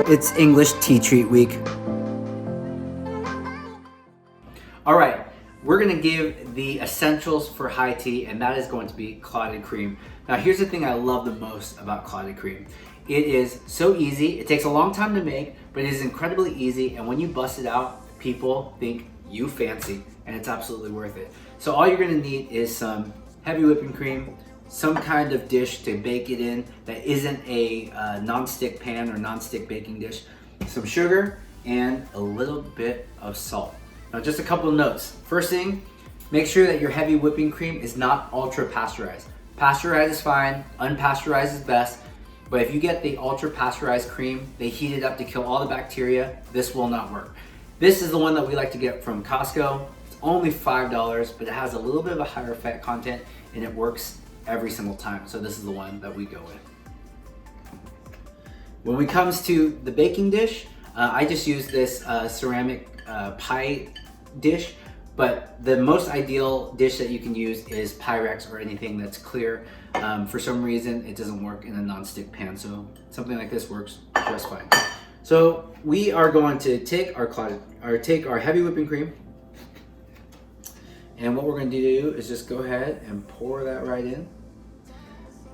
It's English tea treat week. All right, we're gonna give the essentials for high tea, and that is going to be clotted cream. Now here's the thing I love the most about clotted cream. It is so easy. It takes a long time to make, but it is incredibly easy, and when you bust it out, people think you fancy, and it's absolutely worth it. So all you're gonna need is some heavy whipping cream, some kind of dish to bake it in that isn't a non-stick pan or non-stick baking dish, some sugar, and a little bit of salt. Now just a couple of notes. First thing, make sure that your heavy whipping cream is not ultra pasteurized. Pasteurized is fine, unpasteurized is best, but if you get the ultra pasteurized cream, they heat it up to kill all the bacteria, this will not work. This is the one that we like to get from Costco. It's only $5, but it has a little bit of a higher fat content and it works every single time. So this is the one that we go with. When it comes to the baking dish, I just use this ceramic pie dish, but the most ideal dish that you can use is Pyrex or anything that's clear. For some reason, it doesn't work in a non-stick pan, so something like this works just fine. So we are going to take our heavy whipping cream, and what we're going to do is just go ahead and pour that right in.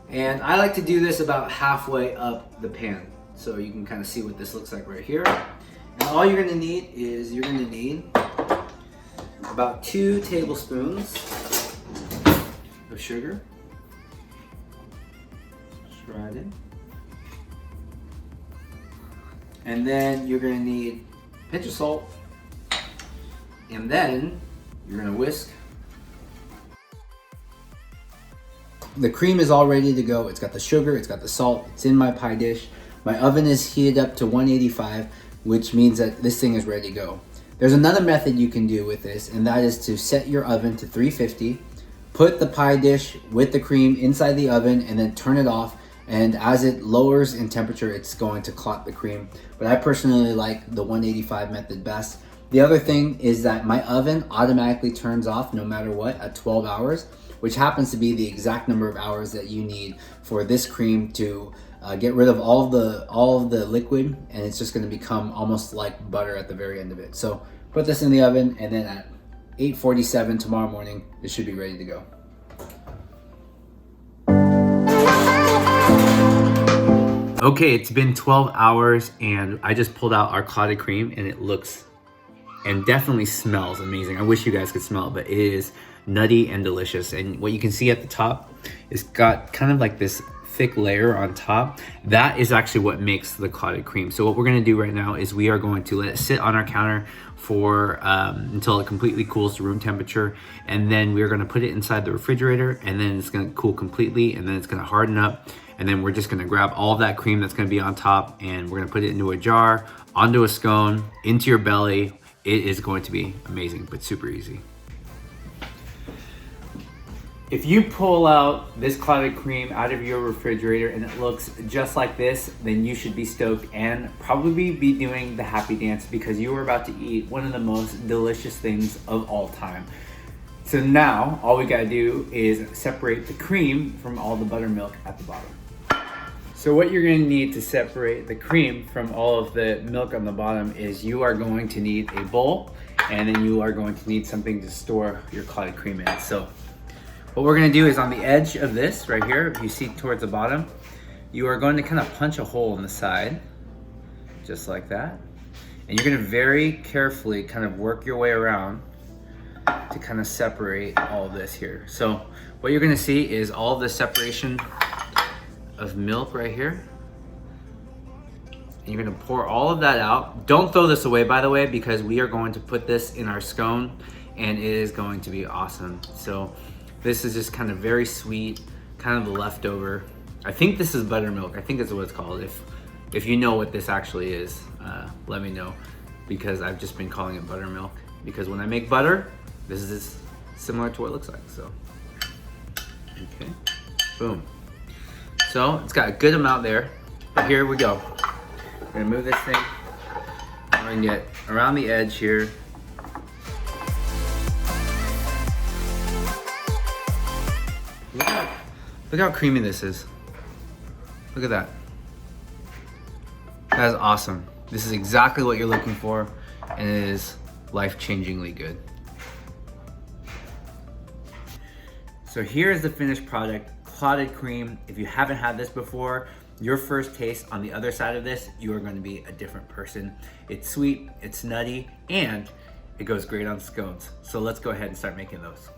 And I like to do this about halfway up the pan, so you can kind of see what this looks like right here. And all you're going to need is about 2 tablespoons of sugar. Just right in. And then you're going to need a pinch of salt. And then you're going to whisk. The cream is all ready to go. It's got the sugar, it's got the salt, it's in my pie dish. My oven is heated up to 185, which means that this thing is ready to go. There's another method you can do with this, and that is to set your oven to 350, put the pie dish with the cream inside the oven, and then turn it off. And as it lowers in temperature, it's going to clot the cream. But I personally like the 185 method best. The other thing is that my oven automatically turns off no matter what at 12 hours, which happens to be the exact number of hours that you need for this cream to get rid of all of the liquid, and it's just going to become almost like butter at the very end of it. So put this in the oven, and then at 8:47 tomorrow morning, it should be ready to go. Okay, it's been 12 hours and I just pulled out our clotted cream, and it looks and definitely smells amazing. I wish you guys could smell it, but it is nutty and delicious. And what you can see at the top is got kind of like this thick layer on top. That is actually what makes the clotted cream. So what we're gonna do right now is we are going to let it sit on our counter for until it completely cools to room temperature, and then we're gonna put it inside the refrigerator, and then it's gonna cool completely, and then it's gonna harden up, and then we're just gonna grab all of that cream that's gonna be on top, and we're gonna put it into a jar, onto a scone, into your belly. It is going to be amazing, but super easy. If you pull out this clotted cream out of your refrigerator and it looks just like this, then you should be stoked and probably be doing the happy dance, because you are about to eat one of the most delicious things of all time. So now all we gotta do is separate the cream from all the buttermilk at the bottom. So what you're gonna need to separate the cream from all of the milk on the bottom is you are going to need a bowl, and then you are going to need something to store your clotted cream in. So what we're gonna do is on the edge of this right here, if you see towards the bottom, you are going to kind of punch a hole in the side, just like that. And you're gonna very carefully kind of work your way around to kind of separate all of this here. So what you're gonna see is all of the separation of milk right here. And you're gonna pour all of that out. Don't throw this away, by the way, because we are going to put this in our scone, and it is going to be awesome. So this is just kind of very sweet, kind of the leftover. I think this is buttermilk. I think that's what it's called. If you know what this actually is, let me know, because I've just been calling it buttermilk, because when I make butter, this is similar to what it looks like. So, okay, boom. So it's got a good amount there, but here we go. We're gonna move this thing. We're gonna get around the edge here. Look how creamy this is. Look at that. That is awesome. This is exactly what you're looking for, and it is life-changingly good. So here's the finished product, Clotted Cream. If you haven't had this before, your first taste on the other side of this, you are going to be a different person. It's sweet, it's nutty, and it goes great on scones. So let's go ahead and start making those.